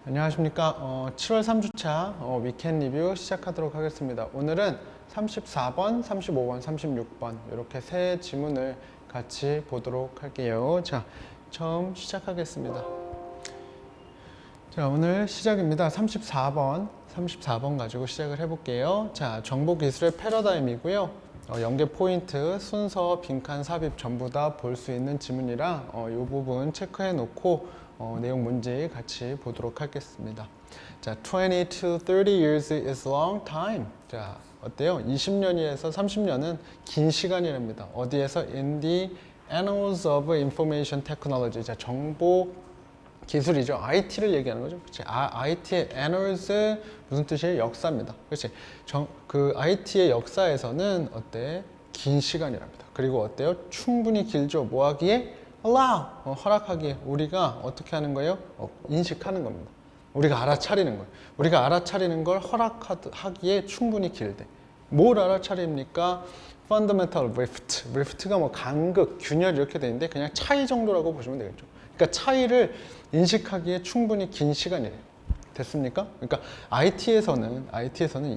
안녕하십니까. 7월 3주차 위켄 리뷰 시작하도록 하겠습니다. 오늘은 34번, 35번, 36번 이렇게 세 지문을 같이 보도록 할게요. 자, 처음 시작하겠습니다. 자, 오늘 시작입니다. 34번 가지고 시작을 해볼게요. 자, 정보기술의 패러다임이고요. 연계 포인트, 순서, 빈칸, 삽입 전부 다 볼 수 있는 지문이라 이 부분 체크해 놓고 내용 문제 같이 보도록 하겠습니다. 자, 20 to 30 years is long time. 자, 어때요? 20년에서 30년은 긴 시간이랍니다. 어디에서? In the Annals of Information Technology. 자, 정보 기술이죠. IT를 얘기하는 거죠. 그치? IT의 annals 무슨 뜻이에요? 역사입니다. 그렇지? 그 IT의 역사에서는 어때? 긴 시간이랍니다. 그리고 어때요? 충분히 길죠. 뭐 하기에? allow, 허락하기에. 우리가 어떻게 하는 거예요? 인식하는 겁니다. 우리가 알아차리는 거예요. 우리가 알아차리는 걸 허락하기에 충분히 길대. 뭘 알아차립니까? fundamental rift. rift가 뭐 간극, 균열 이렇게 되는데 그냥 차이 정도라고 보시면 되겠죠. 그러니까 차이를 인식하기에 충분히 긴 시간이래요. 됐습니까? 그러니까 IT에서는 2,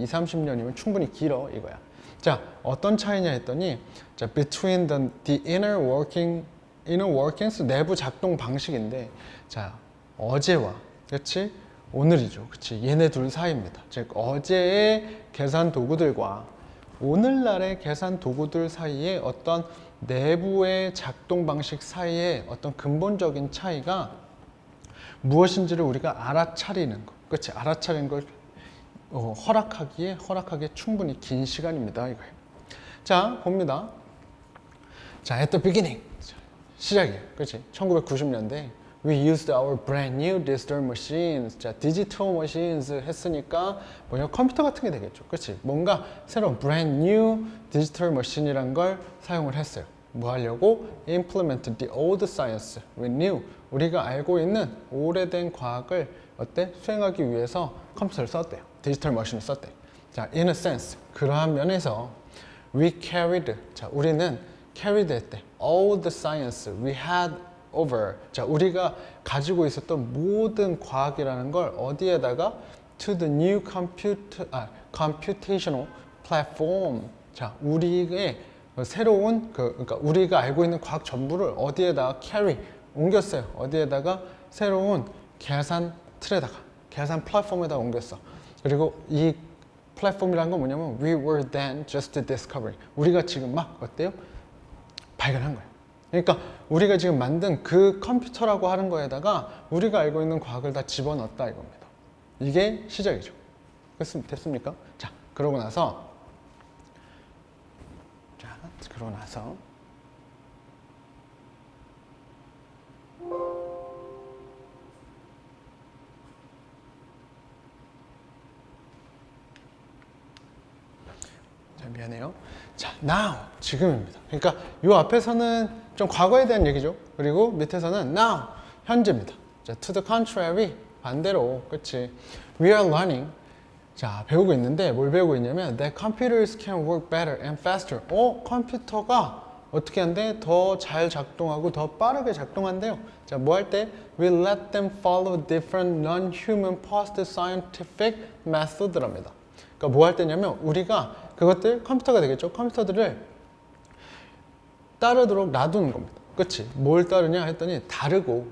30년이면 충분히 길어 이거야. 자, 어떤 차이냐 했더니 자, between the inner workings 내부 작동 방식인데 자, 어제와 그렇지? 오늘이죠. 그렇지? 얘네 둘 사이입니다. 즉 어제의 계산 도구들과 오늘날의 계산 도구들 사이에 어떤 내부의 작동 방식 사이에 어떤 근본적인 차이가 무엇인지를 우리가 알아차리는 거. 그렇지? 알아차리는 걸 허락하기에 충분히 긴 시간입니다. 이거예요. 자, 봅니다. 자, at the beginning. 시작이에요. 그렇지? 1990년대. We used our brand new digital machines. 자, digital machines 했으니까 뭐냐? 컴퓨터 같은 게 되겠죠. 그렇지? 뭔가 새로운 brand new digital machine이란 걸 사용을 했어요. 뭐 하려고? Implement the old science with new. 우리가 알고 있는 오래된 과학을 어때? 수행하기 위해서 컴퓨터를 썼대요. 디지털 머신을 썼대요. 자, in a sense. 그러한 면에서 we carried. 자, 우리는 carried 했대. all the science we had over. 자, 우리가 가지고 있었던 모든 과학이라는 걸 어디에다가 to the new computational platform. 자, 우리의 새로운 그러니까 우리가 알고 있는 과학 전부를 어디에다가 carry 옮겼어요. 어디에다가 새로운 계산 틀에다가 계산 플랫폼에다 옮겼어. 그리고 이 플랫폼이라는 건 뭐냐면 we were then just discovering. 우리가 지금 막 어때요? 발견한 거예요. 그러니까 우리가 지금 만든 그 컴퓨터라고 하는 거에다가 우리가 알고 있는 과학을 다 집어넣었다 이겁니다. 이게 시작이죠. 됐습니까? 자, 그러고 나서 미안해요. 자, now 지금입니다. 그러니까 이 앞에서는 좀 과거에 대한 얘기죠. 그리고 밑에서는 now 현재입니다. 자, to the contrary 반대로, 그렇지? We are learning. 자, 배우고 있는데 뭘 배우고 있냐면 that computers can work better and faster. 컴퓨터가 어떻게 한대? 더 잘 작동하고 더 빠르게 작동한대요. 자, 뭐 할 때? We let them follow different non-human post-scientific method랍니다. 그러니까 뭐 할 때냐면 우리가 그것들 컴퓨터가 되겠죠. 컴퓨터들을 따르도록 놔두는 겁니다. 그렇지? 뭘 따르냐 했더니 다르고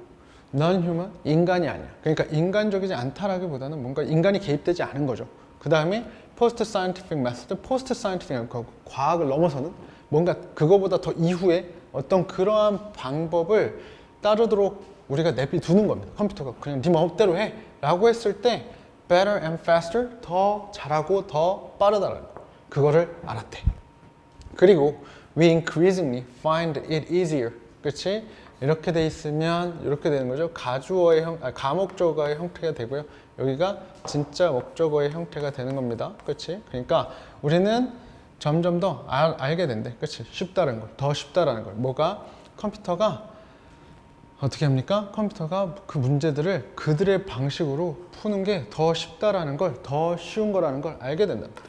non-human 인간이 아니야. 그러니까 인간적이지 않다라기보다는 뭔가 인간이 개입되지 않은 거죠. 그 다음에 post-scientific method, post-scientific 과학을 넘어서는 뭔가 그거보다 더 이후에 어떤 그러한 방법을 따르도록 우리가 내비두는 겁니다. 컴퓨터가 그냥 네 마음대로 해 라고 했을 때 better and faster 더 잘하고 더 빠르다라는 거. 그거를 알았대. 그리고 we increasingly find it easier. 그렇지? 이렇게 돼 있으면 이렇게 되는 거죠. 가주어의 가목적어의 형태가 되고요. 여기가 진짜 목적어의 형태가 되는 겁니다. 그렇지? 그러니까 우리는 점점 더 알게 된대. 그렇지? 쉽다는 걸. 더 쉽다라는 걸. 뭐가? 컴퓨터가 어떻게 합니까? 컴퓨터가 그 문제들을 그들의 방식으로 푸는 게 더 쉽다라는 걸, 더 쉬운 거라는 걸 알게 된답니다.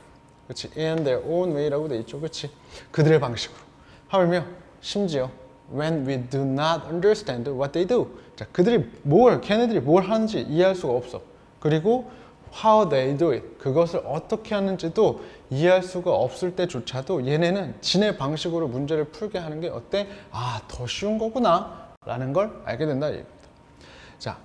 그렇지? In their own way라고 돼 있죠. 그렇지? 그들의 방식으로. 하물며 심지어 when we do not understand what they do. 자, 걔네들이 뭘 하는지 이해할 수가 없어. 그리고 how they do it, 그것을 어떻게 하는지도 이해할 수가 없을 때조차도 얘네는 지네 방식으로 문제를 풀게 하는 게 어때? 아, 더 쉬운 거구나 라는 걸 알게 된다 얘기입니다. 자,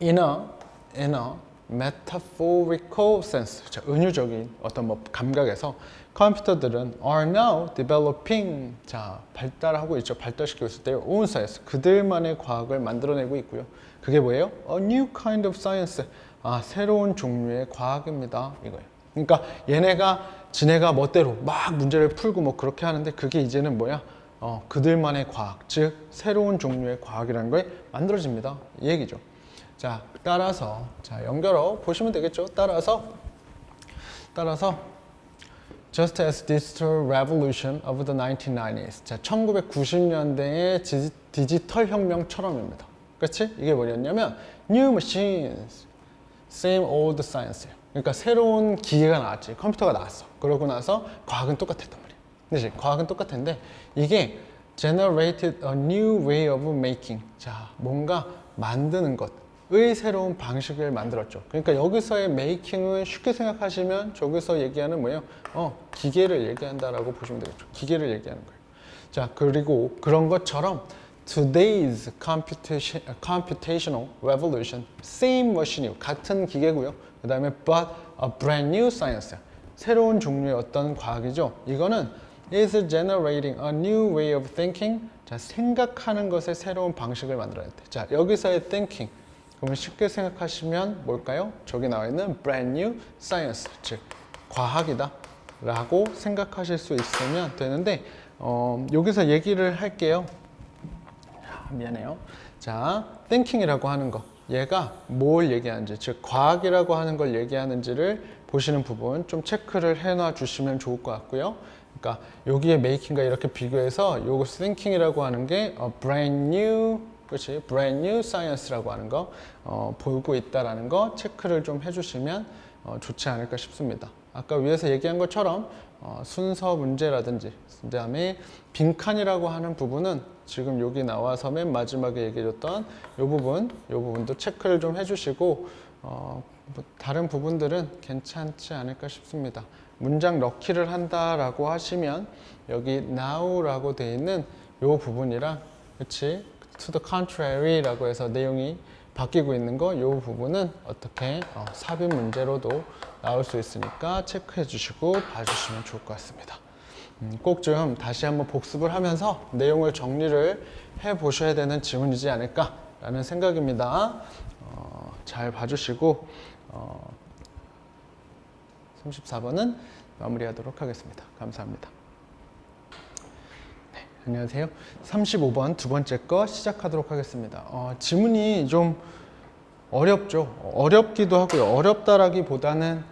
in a metaphorical sense, 자, 은유적인 어떤 뭐 감각에서 컴퓨터들은 are now developing, 자, 발달하고 있죠. 발달시키고 있을 때요. own science, 그들만의 과학을 만들어내고 있고요. 그게 뭐예요? A new kind of science, 아, 새로운 종류의 과학입니다. 이거예요. 그러니까 얘네가 지네가 멋대로 막 문제를 풀고 뭐 그렇게 하는데 그게 이제는 뭐야? 그들만의 과학, 즉 새로운 종류의 과학이라는 게 만들어집니다. 이 얘기죠. 자, 따라서 자, 연결어 보시면 되겠죠. 따라서 just as digital revolution of the 1990s. 자, 1990년대의 디지털 혁명처럼입니다. 그렇지? 이게 뭐였냐면 new machines, same old science예요. 그러니까 새로운 기계가 나왔지. 컴퓨터가 나왔어. 그러고 나서 과학은 똑같았단 말이야. 그렇지? 과학은 똑같은데 이게 generated a new way of making. 자, 뭔가 만드는 것의 새로운 방식을 만들었죠. 그러니까 여기서의 making은 쉽게 생각하시면 저기서 얘기하는 뭐예요? 기계를 얘기한다라고 보시면 되겠죠. 기계를 얘기하는 거예요. 자, 그리고 그런 것처럼 today's computational revolution, same machine이요. 같은 기계고요. 그 다음에 but a brand new science, 새로운 종류의 어떤 과학이죠. 이거는 is generating a new way of thinking. 자, 생각하는 것의 새로운 방식을 만들어냈대. 자, 여기서의 thinking, 그러면 쉽게 생각하시면 뭘까요? 저기 나와 있는 brand new science, 즉 과학이다 라고 생각하실 수 있으면 되는데 여기서 얘기를 할게요. 미안해요. 자, thinking이라고 하는 거, 얘가 뭘 얘기하는지, 즉 과학이라고 하는 걸 얘기하는지를 보시는 부분 좀 체크를 해놔 주시면 좋을 것 같고요. 그러니까 여기에 making과 이렇게 비교해서 요거 thinking이라고 하는 게 brand new, 그렇지? brand new science라고 하는 거 보고 있다라는 거 체크를 좀 해주시면 좋지 않을까 싶습니다. 아까 위에서 얘기한 것처럼 순서 문제라든지 그다음에 빈칸이라고 하는 부분은 지금 여기 나와서 맨 마지막에 얘기해줬던 이 부분도 체크를 좀 해주시고 다른 부분들은 괜찮지 않을까 싶습니다. 문장 넣기를 한다라고 하시면 여기 now라고 되어 있는 이 부분이랑 그치? to the contrary라고 해서 내용이 바뀌고 있는 거, 이 부분은 어떻게 삽입 문제로도 나올 수 있으니까 체크해 주시고 봐주시면 좋을 것 같습니다. 꼭 좀 다시 한번 복습을 하면서 내용을 정리를 해 보셔야 되는 지문이지 않을까라는 생각입니다. 잘 봐주시고 34번은 마무리하도록 하겠습니다. 감사합니다. 네, 안녕하세요. 35번 두 번째 거 시작하도록 하겠습니다. 지문이 좀 어렵죠. 어렵기도 하고요. 어렵다라기보다는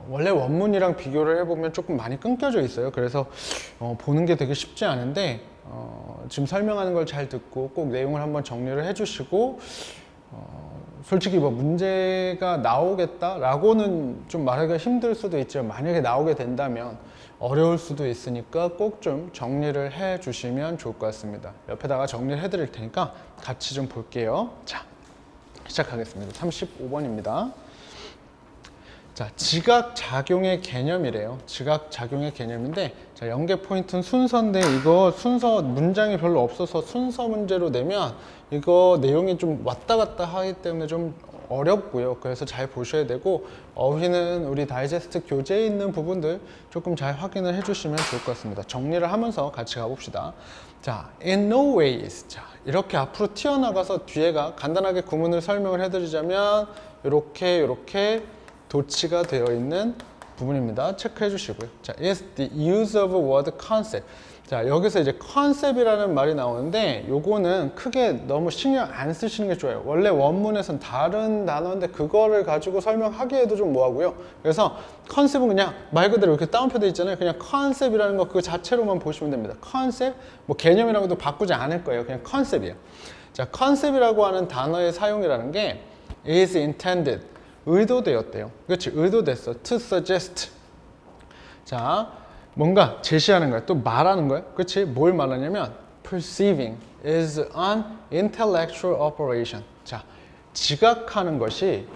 원래 원문이랑 비교를 해보면 조금 많이 끊겨져 있어요. 그래서 보는 게 되게 쉽지 않은데 지금 설명하는 걸 잘 듣고 꼭 내용을 한번 정리를 해주시고 솔직히 뭐 문제가 나오겠다라고는 좀 말하기가 힘들 수도 있지만 만약에 나오게 된다면 어려울 수도 있으니까 꼭 좀 정리를 해 주시면 좋을 것 같습니다. 옆에다가 정리를 해 드릴 테니까 같이 좀 볼게요. 자, 시작하겠습니다. 35번입니다. 자, 지각작용의 개념이래요. 지각작용의 개념인데, 자, 연계 포인트는 순서인데, 이거 순서 문장이 별로 없어서 순서 문제로 내면 이거 내용이 좀 왔다 갔다 하기 때문에 좀 어렵고요. 그래서 잘 보셔야 되고, 어휘는 우리 다이제스트 교재에 있는 부분들 조금 잘 확인을 해주시면 좋을 것 같습니다. 정리를 하면서 같이 가봅시다. 자, in no ways. 자, 이렇게 앞으로 튀어나가서 뒤에가 간단하게 구문을 설명을 해드리자면, 이렇게 도치가 되어 있는 부분입니다. 체크해 주시고요. 자, is the use of word concept. 자, 여기서 이제 컨셉이라는 말이 나오는데 요거는 크게 너무 신경 안 쓰시는 게 좋아요. 원래 원문에선 다른 단어인데 그거를 가지고 설명하기에도 좀 뭐하고요. 그래서 컨셉은 그냥 말 그대로 이렇게 다운표 돼 있잖아요. 그냥 컨셉이라는 거 그 자체로만 보시면 됩니다. 컨셉, 뭐 개념이라고도 바꾸지 않을 거예요. 그냥 컨셉이에요. 자, 컨셉이라고 하는 단어의 사용이라는 게 is intended, 의도되었대요. 그렇지, 의도됐어. to suggest. 자, 뭔가 제시하는 거야. 또 말하는 거야. 그렇지, 뭘 말하냐면 perceiving is an intellectual operation. 자, 지각하는 것이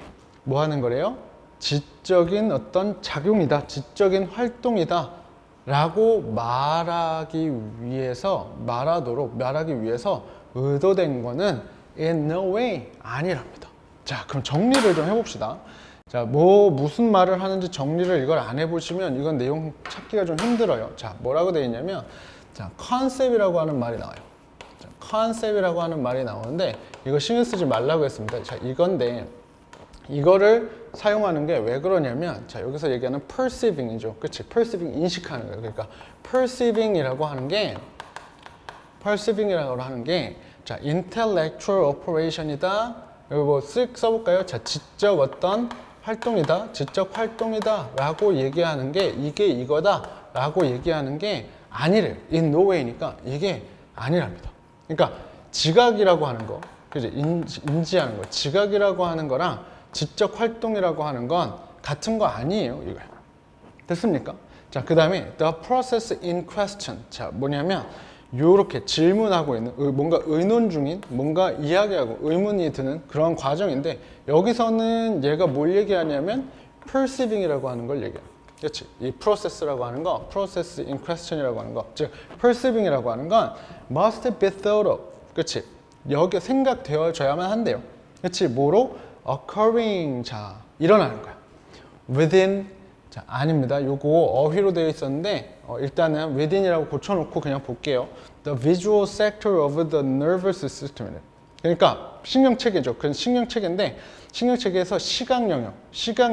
뭐 하는 거래요? 지적인 어떤 작용이다, 지적인 활동이다 라고 말하기 위해서 의도된 거는 in no way 아니랍니다. 자, 그럼 정리를 좀 해봅시다. 자, 무슨 말을 하는지 정리를 이걸 안 해보시면 이건 내용 찾기가 좀 힘들어요. 자, 뭐라고 되어 있냐면, 자, 컨셉이라고 하는 말이 나와요. 자, 컨셉이라고 하는 말이 나오는데, 이거 신경 쓰지 말라고 했습니다. 자, 이건데, 이거를 사용하는 게 왜 그러냐면, 자, 여기서 얘기하는 perceiving이죠. 그치? perceiving, 인식하는 거예요. 그러니까, perceiving이라고 하는 게, 자, intellectual operation이다. 여기 뭐 쓱 써볼까요? 자, 지적 어떤 활동이다, 지적 활동이다 라고 얘기하는 게 이게 이거다 라고 얘기하는 게 아니래요. in no way니까 이게 아니랍니다. 그러니까 지각이라고 하는 거, 그지? 인지하는 거, 지각이라고 하는 거랑 지적 활동이라고 하는 건 같은 거 아니에요. 이거 됐습니까? 자, 그 다음에 the process in question. 자, 뭐냐면 요렇게 질문하고 있는, 뭔가 의논 중인, 뭔가 이야기하고 의문이 드는 그런 과정인데, 여기서는 얘가 뭘 얘기하냐면 perceiving이라고 하는 걸 얘기해요. 그렇지? 이 process라고 하는 거, process in question이라고 하는 거, 즉 perceiving이라고 하는 건 must be thought of. 그렇지? 여기 생각되어져야만 한대요. 그렇지? 뭐로? occurring. 자, 일어나는 거야. within. 자, 아닙니다. 요거 어휘로 되어 있었는데 일단은 within이라고 고쳐놓고 그냥 볼게요. The visual sector of the nervous system. 그러니까 신경체계죠. 그건 신경체계인데 신경체계에서 시각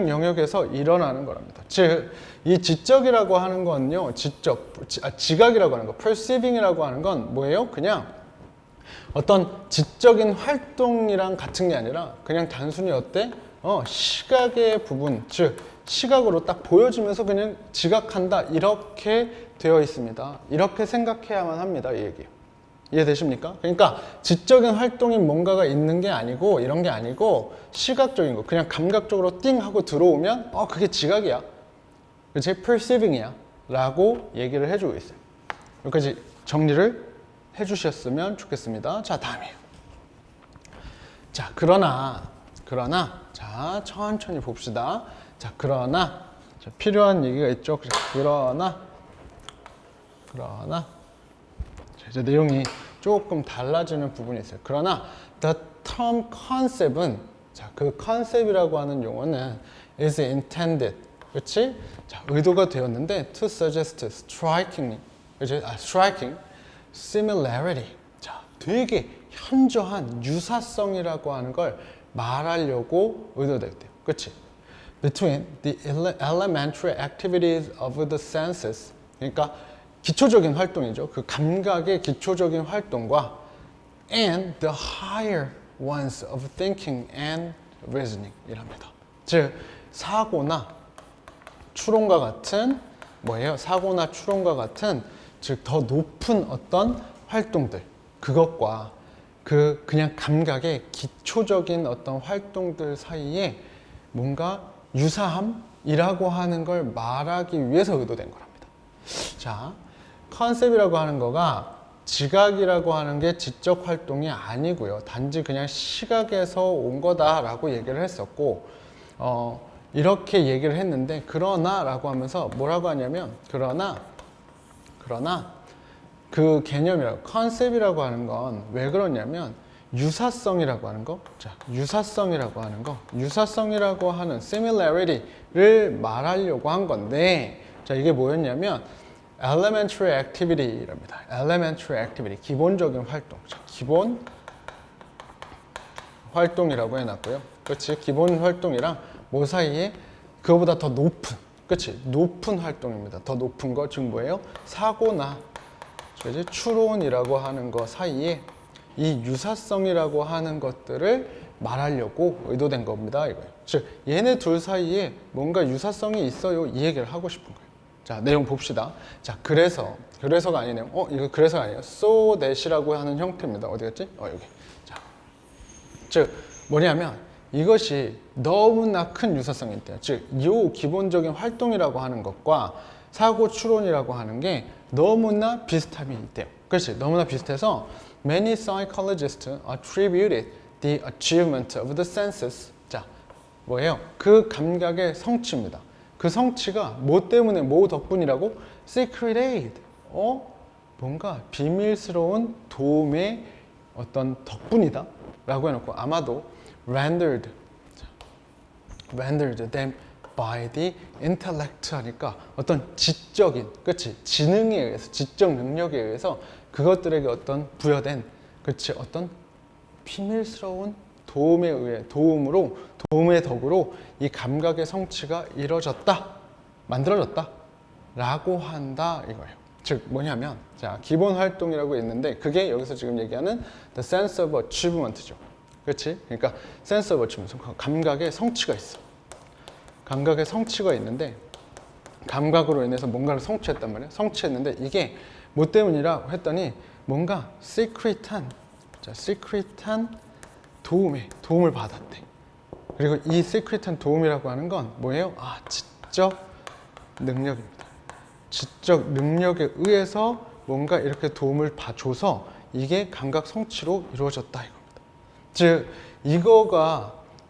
영역에서 일어나는 거랍니다. 즉, 이 지적이라고 하는 건요, 지각이라고 하는 거, perceiving이라고 하는 건 뭐예요? 그냥 어떤 지적인 활동이랑 같은 게 아니라 그냥 단순히 어때? 시각의 부분, 즉 시각으로 딱 보여지면서 그냥 지각한다 이렇게 되어 있습니다. 이렇게 생각해야만 합니다. 이 얘기예요. 이해되십니까? 그러니까 지적인 활동이 뭔가가 있는 게 아니고 이런 게 아니고 시각적인 거, 그냥 감각적으로 띵 하고 들어오면 그게 지각이야, 그치? perceiving이야 라고 얘기를 해주고 있어요. 여기까지 정리를 해주셨으면 좋겠습니다. 자, 다음이에요. 자, 그러나 자, 천천히 봅시다. 자, 그러나 자, 필요한 얘기가 있죠. 그러나 자, 이제 내용이 조금 달라지는 부분이 있어요. 그러나 the term concept은, 자, 그 concept이라고 하는 용어는 is intended, 그렇지? 자, 의도가 되었는데 to suggest striking, 그렇지? striking similarity. 자, 되게 현저한 유사성이라고 하는 걸 말하려고 의도됐대요. 그렇지? Between the elementary activities of the senses, 그러니까 기초적인 활동이죠. 그 감각의 기초적인 활동과 and the higher ones of thinking and reasoning 이랍니다. 즉, 사고나 추론과 같은 뭐예요? 사고나 추론과 같은, 즉 더 높은 어떤 활동들, 그것과 그냥 감각의 기초적인 어떤 활동들 사이에 뭔가 유사함이라고 하는 걸 말하기 위해서 의도된 거랍니다. 자, 컨셉이라고 하는 거가 지각이라고 하는 게 지적 활동이 아니고요. 단지 그냥 시각에서 온 거다라고 얘기를 했었고, 이렇게 얘기를 했는데, 그러나라고 하면서 뭐라고 하냐면, 그러나 그 개념이라고, 컨셉이라고 하는 건 왜 그러냐면 유사성이라고 하는 거, 자, 유사성이라고 하는 similarity를 말하려고 한 건데, 자, 이게 뭐였냐면 elementary activity랍니다. elementary activity, 기본적인 활동. 자, 기본 활동이라고 해놨고요. 그렇지? 기본 활동이랑 뭐 사이에 그거보다 더 높은, 그렇지? 높은 활동입니다. 더 높은 거, 즉 뭐예요? 사고나 그렇지? 추론이라고 하는 거 사이에 이 유사성이라고 하는 것들을 말하려고 의도된 겁니다. 이거예요. 즉, 얘네 둘 사이에 뭔가 유사성이 있어요. 이 얘기를 하고 싶은 거예요. 자, 내용 봅시다. 자, 그래서가 아니네요. 이거 그래서가 아니에요. so that이라고 하는 형태입니다. 어디 갔지? 여기. 자, 즉 뭐냐면 이것이 너무나 큰 유사성이 있대요. 즉, 이 기본적인 활동이라고 하는 것과 사고 추론이라고 하는 게 너무나 비슷함이 있대요. 그렇지? 너무나 비슷해서 many psychologists attributed the achievement of the senses. 자, 뭐예요? 그 감각의 성취입니다. 그 성취가 뭐 때문에, 뭐 덕분이라고? secret aid. 뭔가 비밀스러운 도움의 어떤 덕분이다 라고 해놓고 아마도 rendered them by the intellect 하니까 어떤 지적인, 그치? 지능에 의해서, 지적 능력에 의해서 그것들에게 어떤 부여된, 그치? 어떤 비밀스러운 도움에 의해, 도움의 덕으로 이 감각의 성취가 이루어졌다, 만들어졌다 라고 한다 이거예요. 즉 뭐냐면, 자, 기본 활동이라고 있는데 그게 여기서 지금 얘기하는 the sense of achievement죠. 그렇지? 그러니까 sense of achievement, 감각의 성취가 있어. 감각의 성취가 있는데 감각으로 인해서 뭔가를 성취했단 말이에요. 성취했는데 이게 뭐 때문이라고 했더니 뭔가 secret한 도움을 받았대. 그리고 이 secret한 도움이라고 하는 건 뭐예요? 지적 능력입니다. 지적 능력에 의해서 뭔가 이렇게 도움을 줘서 이게 감각 성취로 이루어졌다 이겁니다. 즉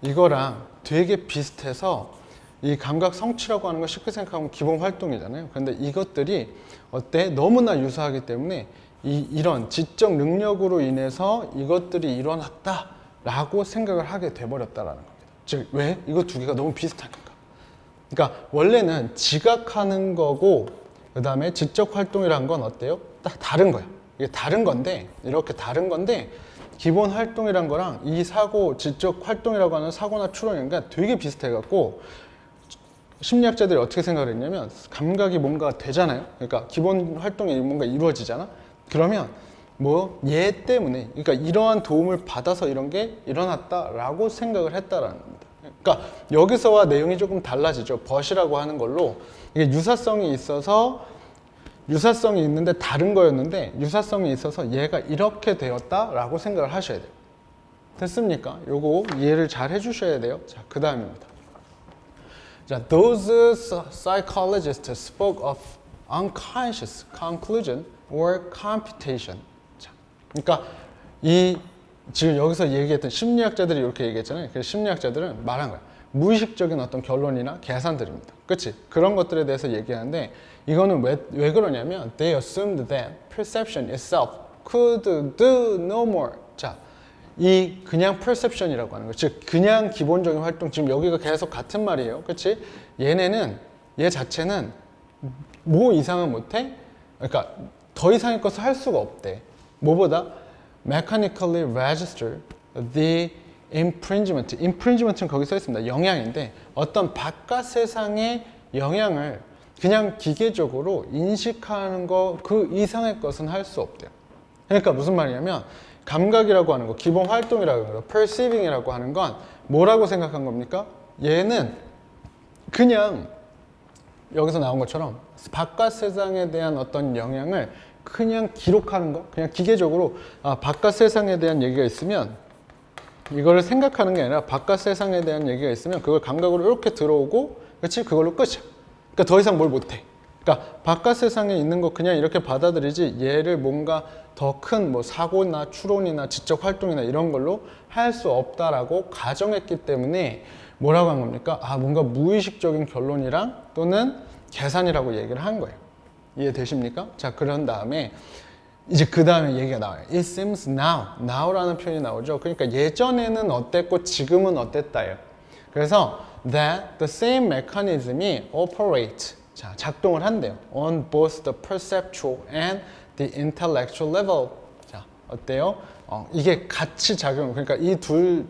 이거랑 되게 비슷해서 이 감각 성취라고 하는 거 쉽게 생각하면 기본 활동이잖아요. 그런데 이것들이 어때? 너무나 유사하기 때문에 이런 지적 능력으로 인해서 이것들이 일어났다라고 생각을 하게 돼버렸다라는 겁니다. 즉 왜? 이거 두 개가 너무 비슷하니까. 그러니까 원래는 지각하는 거고 그 다음에 지적 활동이란 건 어때요? 딱 다른 거야. 이게 다른 건데, 이렇게 다른 건데 기본 활동이란 거랑 이 지적 활동이라고 하는 사고나 추론이니까 되게 비슷해갖고 심리학자들이 어떻게 생각을 했냐면 감각이 뭔가 되잖아요. 그러니까 기본 활동이 뭔가 이루어지잖아. 그러면 뭐 얘 때문에, 그러니까 이러한 도움을 받아서 이런 게 일어났다라고 생각을 했다라는 겁니다. 그러니까 여기서와 내용이 조금 달라지죠. but이라고 하는 걸로 이게 유사성이 있는데 다른 거였는데 유사성이 있어서 얘가 이렇게 되었다라고 생각을 하셔야 돼요. 됐습니까? 요거 이해를 잘 해주셔야 돼요. 자, 그 다음입니다. 자, those psychologists spoke of unconscious conclusion or computation. 자, 그러니까 지금 여기서 얘기했던 심리학자들이 이렇게 얘기했잖아요. 그래서 심리학자들은 말한 거야. 무의식적인 어떤 결론이나 계산들입니다. 그치? 그런 것들에 대해서 얘기하는데 이거는 왜 그러냐면 they assumed that perception itself could do no more. 자, 이 그냥 perception이라고 하는 거, 즉 그냥 기본적인 활동, 지금 여기가 계속 같은 말이에요. 그치? 얘 자체는 뭐 이상은 못해? 그러니까 더 이상의 것을 할 수가 없대. 뭐보다? mechanically register the infringement는 거기 써 있습니다. 영향인데 어떤 바깥 세상의 영향을 그냥 기계적으로 인식하는 거 그 이상의 것은 할 수 없대요. 그러니까 무슨 말이냐면 감각이라고 하는 거, 기본 활동이라고 하는 거, perceiving이라고 하는 건 뭐라고 생각한 겁니까? 얘는 그냥 여기서 나온 것처럼 바깥 세상에 대한 어떤 영향을 그냥 기록하는 거, 그냥 기계적으로 바깥 세상에 대한 얘기가 있으면 이걸 생각하는 게 아니라 바깥 세상에 대한 얘기가 있으면 그걸 감각으로 이렇게 들어오고, 그렇지? 그걸로 끝이야. 그러니까 더 이상 뭘 못해. 그러니까 바깥 세상에 있는 거 그냥 이렇게 받아들이지 얘를 뭔가 더 큰 뭐 사고나 추론이나 지적 활동이나 이런 걸로 할 수 없다라고 가정했기 때문에 뭐라고 한 겁니까? 뭔가 무의식적인 결론이랑 또는 계산이라고 얘기를 한 거예요. 이해되십니까? 자, 그런 다음에 이제 그 다음에 얘기가 나와요. It seems now라는 표현이 나오죠. 그러니까 예전에는 어땠고 지금은 어땠다예요. 그래서 that the same mechanism이 operate, 자, 작동을 한대요. on both the perceptual and the intellectual level. 자, 어때요? 이게 같이 작용, 그러니까 이 둘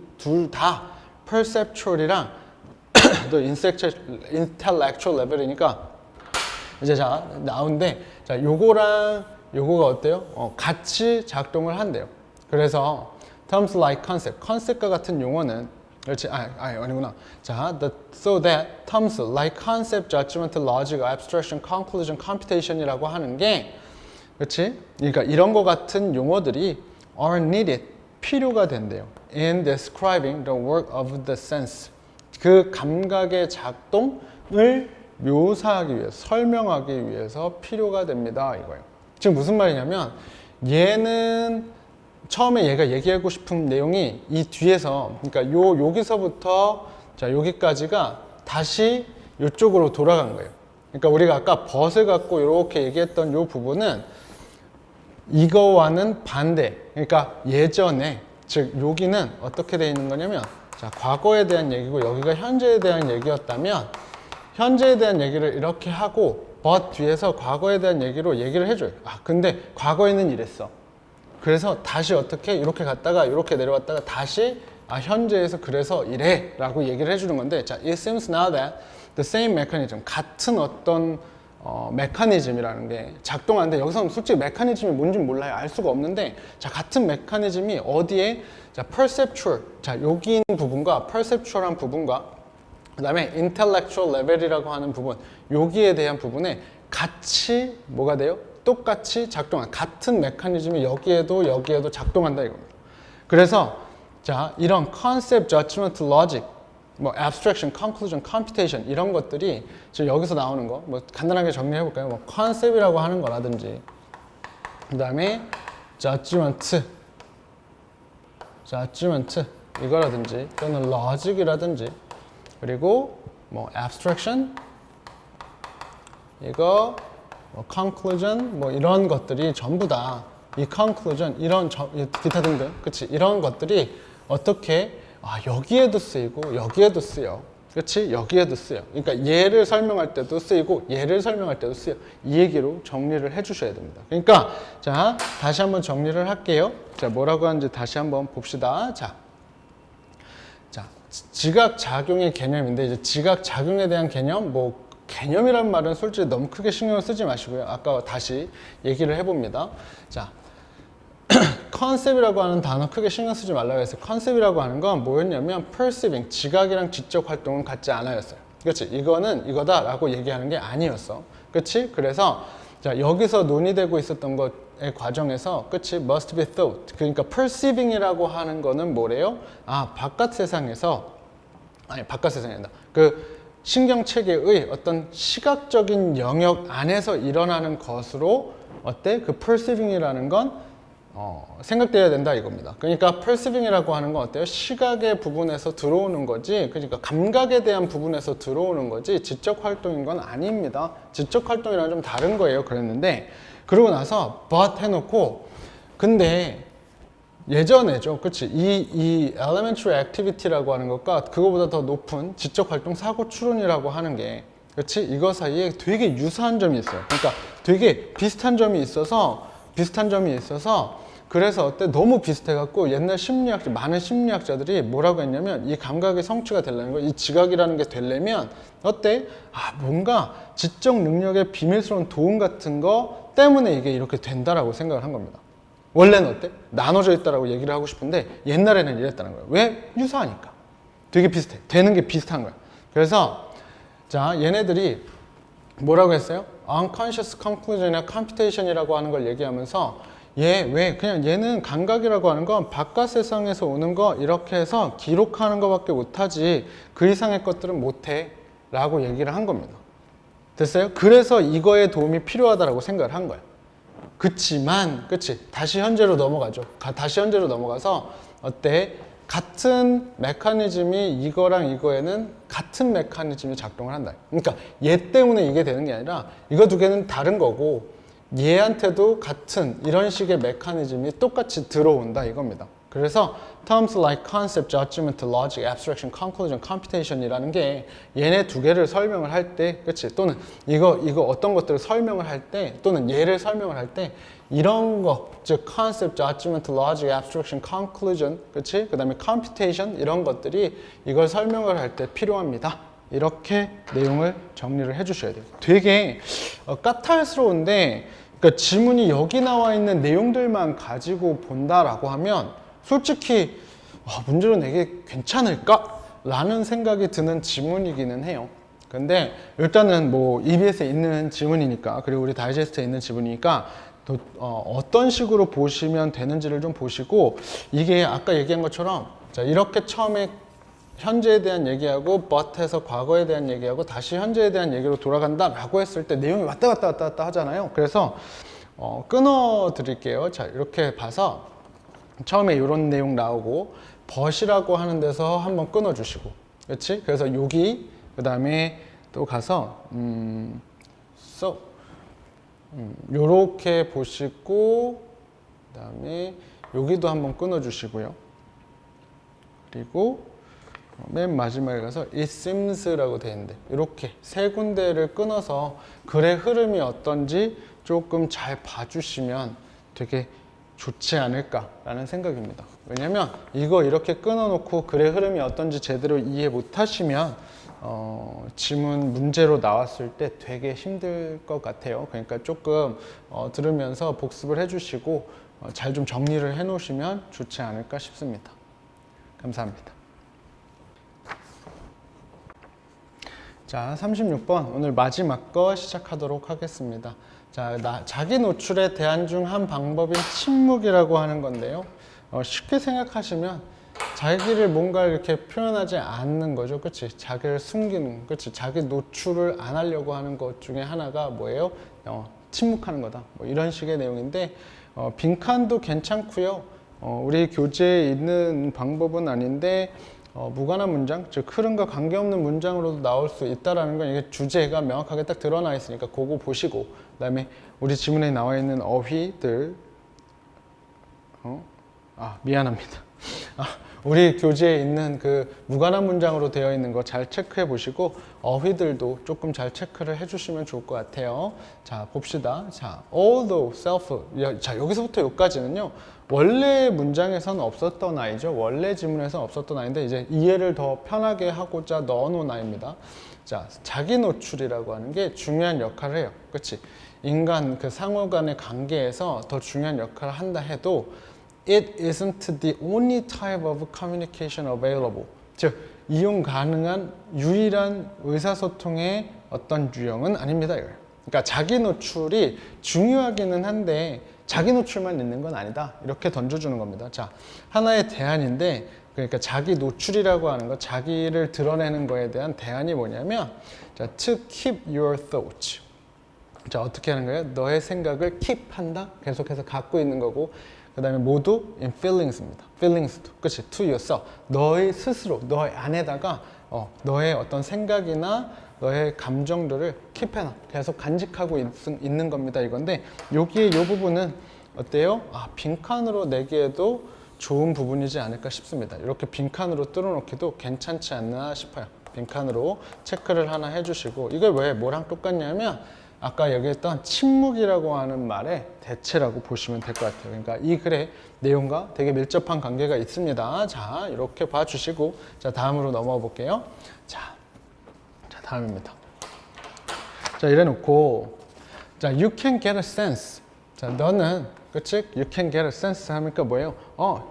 다 perceptual이랑 또 intellectual level이니까 이제 자, 나오는데, 자, 요거랑 요거가 어때요? 같이 작동을 한대요. 그래서 terms like concept과 같은 용어는 그렇지, 아니구나. 자, so that terms like concept, judgment, logic, abstraction, conclusion, computation이라고 하는 게, 그렇지? 그러니까 이런 거 같은 용어들이 are needed, 필요가 된대요. in describing the work of the sense, 그 감각의 작동을 묘사하기 위해서, 설명하기 위해서 필요가 됩니다 이거예요. 지금 무슨 말이냐면 얘는 처음에 얘가 얘기하고 싶은 내용이 이 뒤에서, 그러니까 여기서부터 자 여기까지가 다시 이쪽으로 돌아간 거예요. 그러니까 우리가 아까 벗을 갖고 이렇게 얘기했던 이 부분은 이거와는 반대. 그러니까 예전에, 즉 여기는 어떻게 되어 있는 거냐면, 자 과거에 대한 얘기고 여기가 현재에 대한 얘기였다면 현재에 대한 얘기를 이렇게 하고 but 뒤에서 과거에 대한 얘기로 얘기를 해줘요. 아 근데 과거에는 이랬어. 그래서 다시 어떻게 이렇게 갔다가 이렇게 내려왔다가 다시 현재에서 그래서 이래 라고 얘기를 해주는 건데, 자 it seems now that the same mechanism, 같은 어떤 메커니즘이라는 게 작동하는데, 여기서는 솔직히 메커니즘이 뭔지 몰라요. 알 수가 없는데, 자 같은 메커니즘이 어디에, 자 perceptual, 자 여기 있는 부분과 perceptual한 부분과 그 다음에 intellectual level이라고 하는 부분, 여기에 대한 부분에 같이 뭐가 돼요? 똑같이 작동한, 같은 메커니즘이 여기에도 작동한다 이겁니다. 그래서 자 이런 concept, judgment, logic, 뭐 abstraction, conclusion, computation 이런 것들이 지금 여기서 나오는 거 뭐 간단하게 정리해 볼까요? 뭐 concept이라고 하는 거라든지, 그 다음에 judgment 이거라든지, 또는 logic이라든지, 그리고 뭐 abstraction 이거, 뭐 conclusion 뭐 이런 것들이 전부 다 이 conclusion 이런 기타 등등, 그치, 이런 것들이 어떻게 여기에도 쓰이고 여기에도 쓰여, 그치, 여기에도 쓰여. 그러니까 얘를 설명할 때도 쓰이고 얘를 설명할 때도 쓰여. 이 얘기로 정리를 해주셔야 됩니다. 그러니까 자 다시 한번 정리를 할게요. 자 뭐라고 하는지 다시 한번 봅시다. 자 지각작용의 개념인데, 이제 지각작용에 대한 개념, 뭐 개념이란 말은 솔직히 너무 크게 신경을 쓰지 마시고요. 아까 다시 얘기를 해봅니다. 자 컨셉이라고 하는 단어 크게 신경 쓰지 말라고 했어요. 컨셉이라고 하는 건 뭐였냐면 perceiving, 지각이랑 지적 활동은 같지 않아였어요. 그렇지? 이거는 이거다 라고 얘기하는 게 아니었어. 그렇지? 그래서 자 여기서 논의되고 있었던 것의 과정에서, 그치, must be thought, 그러니까 perceiving이라고 하는 거는 뭐래요? 바깥 세상에서, 바깥 세상이 아니다, 그 신경체계의 어떤 시각적인 영역 안에서 일어나는 것으로 어때? 그 perceiving이라는 건 생각되어야 된다 이겁니다. 그러니까 perceiving이라고 하는 건 어때요? 시각의 부분에서 들어오는 거지, 그러니까 감각에 대한 부분에서 들어오는 거지 지적 활동인 건 아닙니다. 지적 활동이랑 좀 다른 거예요. 그랬는데, 그러고 나서 but 해놓고, 근데 예전에죠, 그치, 이 elementary activity라고 하는 것과 그거보다 더 높은 지적 활동 사고 추론이라고 하는 게, 그치, 이거 사이에 되게 유사한 점이 있어요. 그러니까 되게 비슷한 점이 있어서 그래서 어때? 너무 비슷해갖고 옛날 많은 심리학자들이 뭐라고 했냐면, 이 감각의 성취가 되려는 거, 이 지각이라는 게 되려면 어때? 뭔가 지적 능력의 비밀스러운 도움 같은 거 때문에 이게 이렇게 된다라고 생각을 한 겁니다. 원래는 어때? 나눠져 있다라고 얘기를 하고 싶은데 옛날에는 이랬다는 거예요. 왜? 유사하니까. 되게 비슷해. 되는 게 비슷한 거야. 그래서 자 얘네들이 뭐라고 했어요? unconscious conclusion이나 computation이라고 하는 걸 얘기하면서, 얘는 감각이라고 하는 건 바깥 세상에서 오는 거 이렇게 해서 기록하는 것밖에 못하지 그 이상의 것들은 못해 라고 얘기를 한 겁니다. 됐어요? 그래서 이거에 도움이 필요하다라고 생각을 한 거야. 그치만, 그치, 다시 현재로 넘어가죠. 다시 현재로 넘어가서 어때? 같은 메커니즘이 이거랑 이거에는 같은 메커니즘이 작동을 한다. 그러니까 얘 때문에 이게 되는 게 아니라 이거 두 개는 다른 거고 얘한테도 같은 이런 식의 메커니즘이 똑같이 들어온다 이겁니다. 그래서 terms like concept, judgment, logic, abstraction, conclusion, computation 이라는 게 얘네 두 개를 설명을 할 때, 그치, 또는 이거 어떤 것들을 설명을 할 때, 또는 얘를 설명을 할 때 이런 거, 즉 concept, judgment, logic, abstraction, conclusion, 그치, 그 다음에 computation 이런 것들이 이걸 설명을 할 때 필요합니다. 이렇게 내용을 정리를 해주셔야 돼요. 되게 까탈스러운데, 그러니까 지문이 여기 나와 있는 내용들만 가지고 본다라고 하면 솔직히 문제로 내게 괜찮을까? 라는 생각이 드는 지문이기는 해요. 근데 일단은 뭐 EBS에 있는 지문이니까, 그리고 우리 다이제스트에 있는 지문이니까 또 어떤 식으로 보시면 되는지를 좀 보시고, 이게 아까 얘기한 것처럼 자 이렇게 처음에 현재에 대한 얘기하고 but에서 과거에 대한 얘기하고 다시 현재에 대한 얘기로 돌아간다 라고 했을 때 내용이 왔다 갔다 하잖아요. 그래서 끊어 드릴게요. 자 이렇게 봐서 처음에 이런 내용 나오고 but이라고 하는 데서 한번 끊어주시고, 그렇지? 그래서 여기 그 다음에 또 가서 so 요렇게 보시고 그 다음에 여기도 한번 끊어주시고요. 그리고 맨 마지막에 가서 it seems라고 되어 있는데 이렇게 세 군데를 끊어서 글의 흐름이 어떤지 조금 잘 봐주시면 되게 좋지 않을까라는 생각입니다. 왜냐면 이거 이렇게 끊어놓고 글의 흐름이 어떤지 제대로 이해 못하시면 지문 문제로 나왔을 때 되게 힘들 것 같아요. 그러니까 조금 들으면서 복습을 해주시고 잘 좀 정리를 해놓으시면 좋지 않을까 싶습니다. 감사합니다. 자, 36번 오늘 마지막 거 시작하도록 하겠습니다. 자, 자기 노출에 대한 중 한 방법인 침묵이라고 하는 건데요. 쉽게 생각하시면 자기를 뭔가 이렇게 표현하지 않는 거죠. 그치? 자기를 숨기는, 그치? 자기 노출을 안 하려고 하는 것 중에 하나가 뭐예요? 침묵하는 거다. 뭐 이런 식의 내용인데, 빈칸도 괜찮고요. 우리 교재에 있는 방법은 아닌데, 무관한 문장, 즉 흐름과 관계없는 문장으로도 나올 수 있다라는 건 이게 주제가 명확하게 딱 드러나 있으니까 그거 보시고, 그 다음에 우리 지문에 나와 있는 어휘들, 미안합니다. 우리 교재에 있는 그 무관한 문장으로 되어 있는 거 잘 체크해 보시고 어휘들도 조금 잘 체크를 해 주시면 좋을 것 같아요. 자, 봅시다. 자, although self. 자, 여기서부터 여기까지는요. 원래 문장에서는 없었던 아이죠. 원래 지문에서는 없었던 아이인데 이제 이해를 더 편하게 하고자 넣어 놓은 아이입니다. 자, 자기 노출이라고 하는 게 중요한 역할을 해요. 그렇지? 인간 그 상호 간의 관계에서 더 중요한 역할을 한다 해도 it isn't the only type of communication available. 즉, 이용 가능한 유일한 의사소통의 어떤 유형은 아닙니다. 그러니까 자기 노출이 중요하기는 한데 자기 노출만 있는 건 아니다. 이렇게 던져주는 겁니다. 자, 하나의 대안인데 그러니까 자기 노출이라고 하는 거, 자기를 드러내는 거에 대한 대안이 뭐냐면 자, to keep your thoughts. 자, 어떻게 하는 거예요? 너의 생각을 keep 한다. 계속해서 갖고 있는 거고 그 다음에 모두 in feelings입니다. feelings도 그치? to yourself. 너의 스스로, 너의 안에다가 너의 어떤 생각이나 너의 감정들을 keep해놔. 계속 간직하고 있는 겁니다. 이건데 여기에 이 부분은 어때요? 빈칸으로 내기에도 좋은 부분이지 않을까 싶습니다. 이렇게 빈칸으로 뚫어놓기도 괜찮지 않나 싶어요. 빈칸으로 체크를 하나 해주시고 이걸 왜 뭐랑 똑같냐면 아까 얘기했던 침묵이라고 하는 말의 대체라고 보시면 될 것 같아요. 그러니까 이 글의 내용과 되게 밀접한 관계가 있습니다. 자, 이렇게 봐주시고 자, 다음으로 넘어가 볼게요. 자, 다음입니다. 자, 이래 놓고 자, you can get a sense. 자, 너는 그치? You can get a sense 하니까 뭐예요?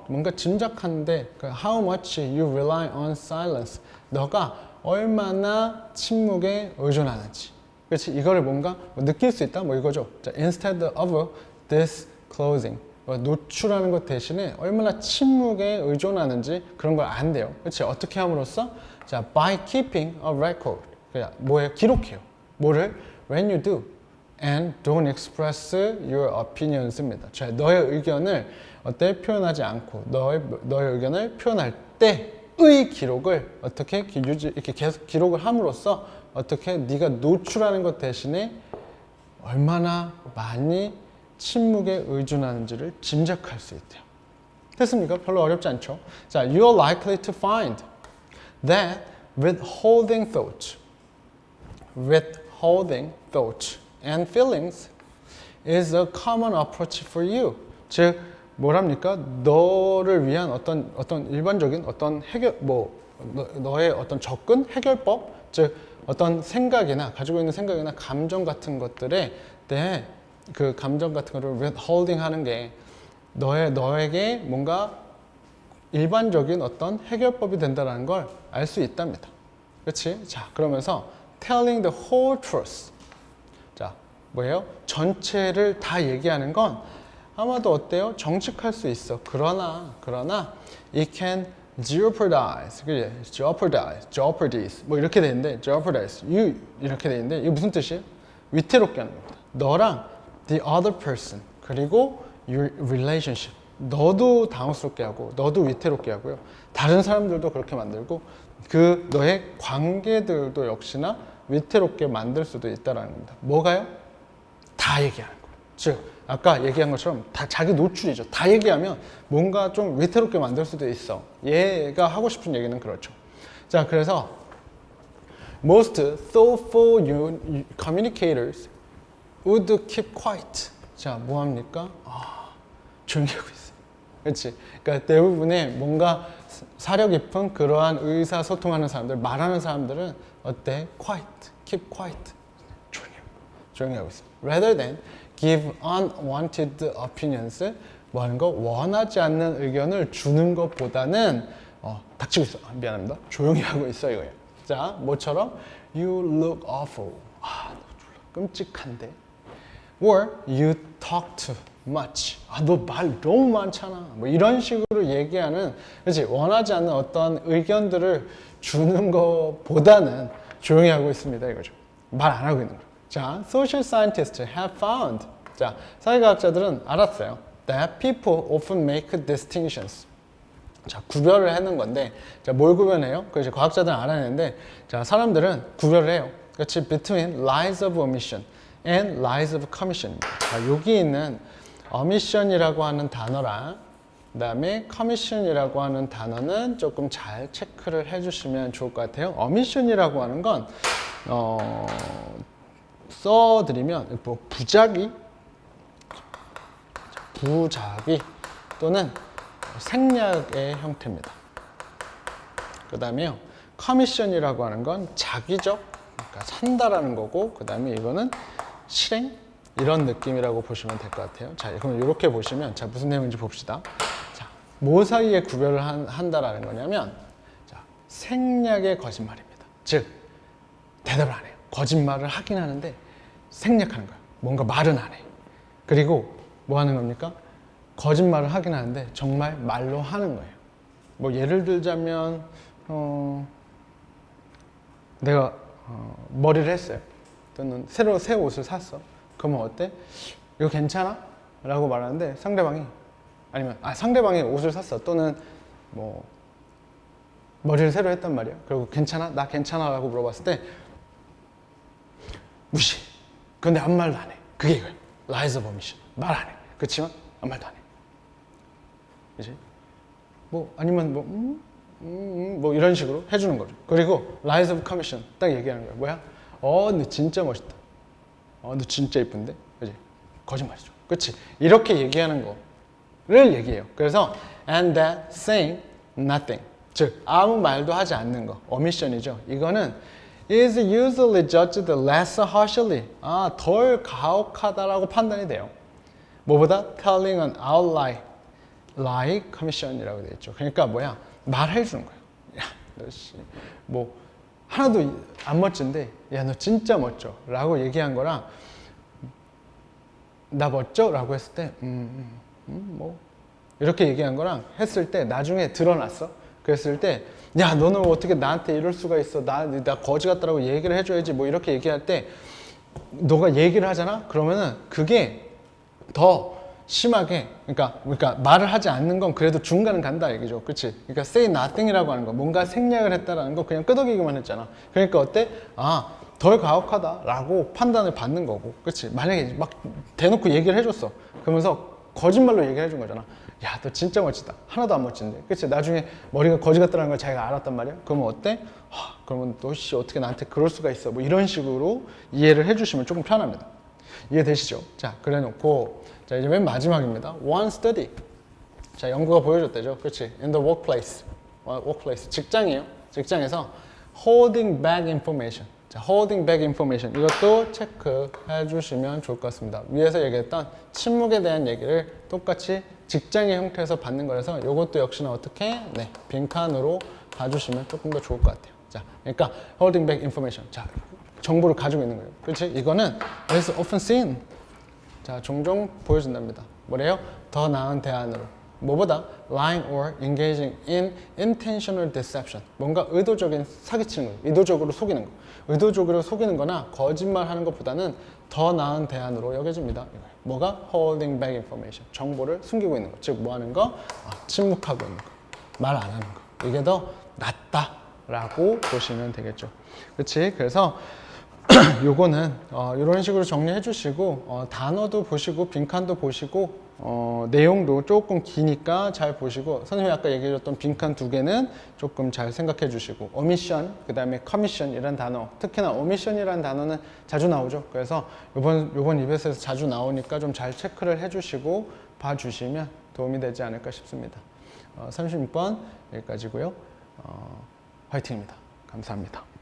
뭔가 짐작하는데 그 how much you rely on silence. 너가 얼마나 침묵에 의존하는지. 그렇지? 이거를 뭔가 느낄 수 있다? 뭐 이거죠. 자, instead of disclosing. 노출하는 것 대신에 얼마나 침묵에 의존하는지 그런 걸 안돼요. 그렇지? 어떻게 함으로써? 자, by keeping a record. 그냥 뭐예요? 기록해요. 뭐를? When you do and don't express your opinions입니다. 자, 너의 의견을 어때? 표현하지 않고 너의 의견을 표현할 때의 기록을 어떻게 이렇게 계속 기록을 함으로써 어떻게 네가 노출하는 것 대신에 얼마나 많이 침묵에 의존하는지를 짐작할 수 있대요. 됐습니까? 별로 어렵지 않죠? 자, you're likely to find that withholding thoughts and feelings is a common approach for you. 즉, 뭐랍니까? 너를 위한 어떤 일반적인 어떤 해결, 너의 어떤 접근, 해결법, 즉, 어떤 생각이나 가지고 있는 생각이나 감정 같은 것들에 대해 그 감정 같은 거를 withholding 하는 게 너에게 뭔가 일반적인 어떤 해결법이 된다는 걸 알 수 있답니다. 그렇지? 자, 그러면서 telling the whole truth. 자, 뭐예요? 전체를 다 얘기하는 건 아마도 어때요? 정직할 수 있어. 그러나 it can jeopardize, 뭐 이렇게 돼 있는데 jeopardize, you 이렇게 돼 있는데 이게 무슨 뜻이에요? 위태롭게 하는 겁니다. 너랑 the other person 그리고 your relationship, 너도 당황스럽게 하고 너도 위태롭게 하고요. 다른 사람들도 그렇게 만들고 그 너의 관계들도 역시나 위태롭게 만들 수도 있다는 겁니다. 뭐가요? 다 얘기하는 거. 즉 아까 얘기한 것처럼 다 자기 노출이죠. 다 얘기하면 뭔가 좀 위태롭게 만들 수도 있어. 얘가 하고 싶은 얘기는 그렇죠. 자, 그래서 most thoughtful communicators would keep quiet. 자, 뭐 합니까? 조용히 하고 있어. 그렇지? 그러니까 대부분의 뭔가 사려 깊은 그러한 의사소통하는 사람들, 말하는 사람들은 어때? quiet, keep quiet. 조용히 하고 있어. Rather than give unwanted opinions. 뭐 하는 거? 원하지 않는 의견을 주는 것보다는 닥치고 있어. 미안합니다. 조용히 하고 있어 이거예요. 자, 뭐처럼? You look awful. 끔찍한데. Or you talk too much. 너 말 너무 많잖아. 뭐 이런 식으로 얘기하는, 그렇지? 원하지 않는 어떤 의견들을 주는 것보다는 조용히 하고 있습니다 이거죠. 말 안 하고 있는 거. 자, social scientists have found. 자, 사회과학자들은 알았어요. That people often make distinctions. 자, 구별을 하는 건데, 자, 뭘 구별해요? 그 이제 과학자들은 알아내는데, 자, 사람들은 구별을 해요. 그렇지? Between lies of omission and lies of commission. 자, 여기 있는 omission이라고 하는 단어랑 그다음에 commission이라고 하는 단어는 조금 잘 체크를 해주시면 좋을 것 같아요. omission이라고 하는 건 써드리면 뭐 부작위 또는 생략의 형태입니다. 그 다음에요, 커미션이라고 하는 건 자기적, 그러니까 산다라는 거고, 그 다음에 이거는 실행, 이런 느낌이라고 보시면 될 것 같아요. 자, 그럼 이렇게 보시면, 자, 무슨 내용인지 봅시다. 자, 뭐 사이에 구별을 한다라는 거냐면, 자, 생략의 거짓말입니다. 즉, 대답을 안 해요. 거짓말을 하긴 하는데 생략하는 거예요. 뭔가 말은 안 해. 그리고 뭐 하는 겁니까? 거짓말을 하긴 하는데 정말 말로 하는 거예요. 뭐 예를 들자면 내가 머리를 했어요. 또는 새로 새 옷을 샀어. 그러면 어때? 이거 괜찮아? 라고 말하는데 상대방이 상대방이 옷을 샀어. 또는 뭐 머리를 새로 했단 말이야. 그리고 괜찮아? 나 괜찮아? 라고 물어봤을 때 무시. 근데 아무 말도 안 해. 그게 이거예요. Lies of omission. 말 안 해. 그렇지만 아무 말도 안 해. 그치? 뭐 아니면 뭐 이런 식으로 해주는 거죠. 그리고 Lies of commission. 딱 얘기하는 거야. 뭐야? 너 진짜 멋있다. 너 진짜 이쁜데? 그치? 거짓말이죠. 그치? 이렇게 얘기하는 거를 얘기해요. 그래서 and that saying nothing. 즉 아무 말도 하지 않는 거. omission이죠. 이거는 is usually judged less harshly. 덜 가혹하다라고 판단이 돼요. 뭐보다 telling an outlie, lie commission이라고 되어 있죠. 그러니까 뭐야? 말해주는 거예요. 야, 너 씨, 뭐 하나도 안 멋진데, 야, 너 진짜 멋져. 라고 얘기한 거랑 나 멋져? 라고 했을 때, 뭐 이렇게 얘기한 거랑 했을 때 나중에 드러났어. 그랬을 때, 야, 너는 어떻게 나한테 이럴 수가 있어? 나 거지 같다라고 얘기를 해줘야지. 뭐 이렇게 얘기할 때 너가 얘기를 하잖아? 그러면은 그게 더 심하게, 그러니까 말을 하지 않는 건 그래도 중간은 간다 얘기죠. 그치? 그러니까 say nothing이라고 하는 거, 뭔가 생략을 했다라는 거 그냥 끄덕이기만 했잖아. 그러니까 어때? 덜 가혹하다라고 판단을 받는 거고. 그치? 만약에 막 대놓고 얘기를 해줬어. 그러면서 거짓말로 얘기를 해준 거잖아. 야, 너 진짜 멋지다. 하나도 안 멋진데. 그치? 나중에 머리가 거지 같다는 걸 자기가 알았단 말이야. 그러면 어때? 그러면 너 씨 어떻게 나한테 그럴 수가 있어. 뭐 이런 식으로 이해를 해주시면 조금 편합니다. 이해되시죠? 자, 그래 놓고, 자, 이제 맨 마지막입니다. One study. 자, 연구가 보여줬대죠. 그렇지? In the workplace. workplace. 직장이에요. 직장에서 holding back information. 자, holding back information. 이것도 체크해 주시면 좋을 것 같습니다. 위에서 얘기했던 침묵에 대한 얘기를 똑같이 직장의 형태에서 받는 거라서 이것도 역시나 어떻게? 네, 빈칸으로 봐주시면 조금 더 좋을 것 같아요. 자, 그러니까 holding back information. 자, 정보를 가지고 있는 거예요. 그렇지? 이거는 is often seen. 자, 종종 보여준답니다. 뭐래요? 더 나은 대안으로. 뭐보다 lying or engaging in intentional deception. 뭔가 의도적인 사기치는 거, 의도적으로 속이는 거. 의도적으로 속이는 거나 거짓말하는 것보다는 더 나은 대안으로 여겨집니다. 뭐가? holding back information. 정보를 숨기고 있는 거. 즉, 뭐 하는 거? 침묵하고 있는 거. 말 안 하는 거. 이게 더 낫다라고 보시면 되겠죠. 그렇지? 그래서 요거는 이런 식으로 정리해 주시고 단어도 보시고 빈칸도 보시고 내용도 조금 기니까 잘 보시고 선생님이 아까 얘기해줬던 빈칸 두 개는 조금 잘 생각해 주시고 omission 그 다음에 commission 이란 단어 특히나 omission이라는 단어는 자주 나오죠. 그래서 요번 EBS에서 자주 나오니까 좀 잘 체크를 해 주시고 봐 주시면 도움이 되지 않을까 싶습니다. 36번 여기까지고요. 화이팅입니다. 감사합니다.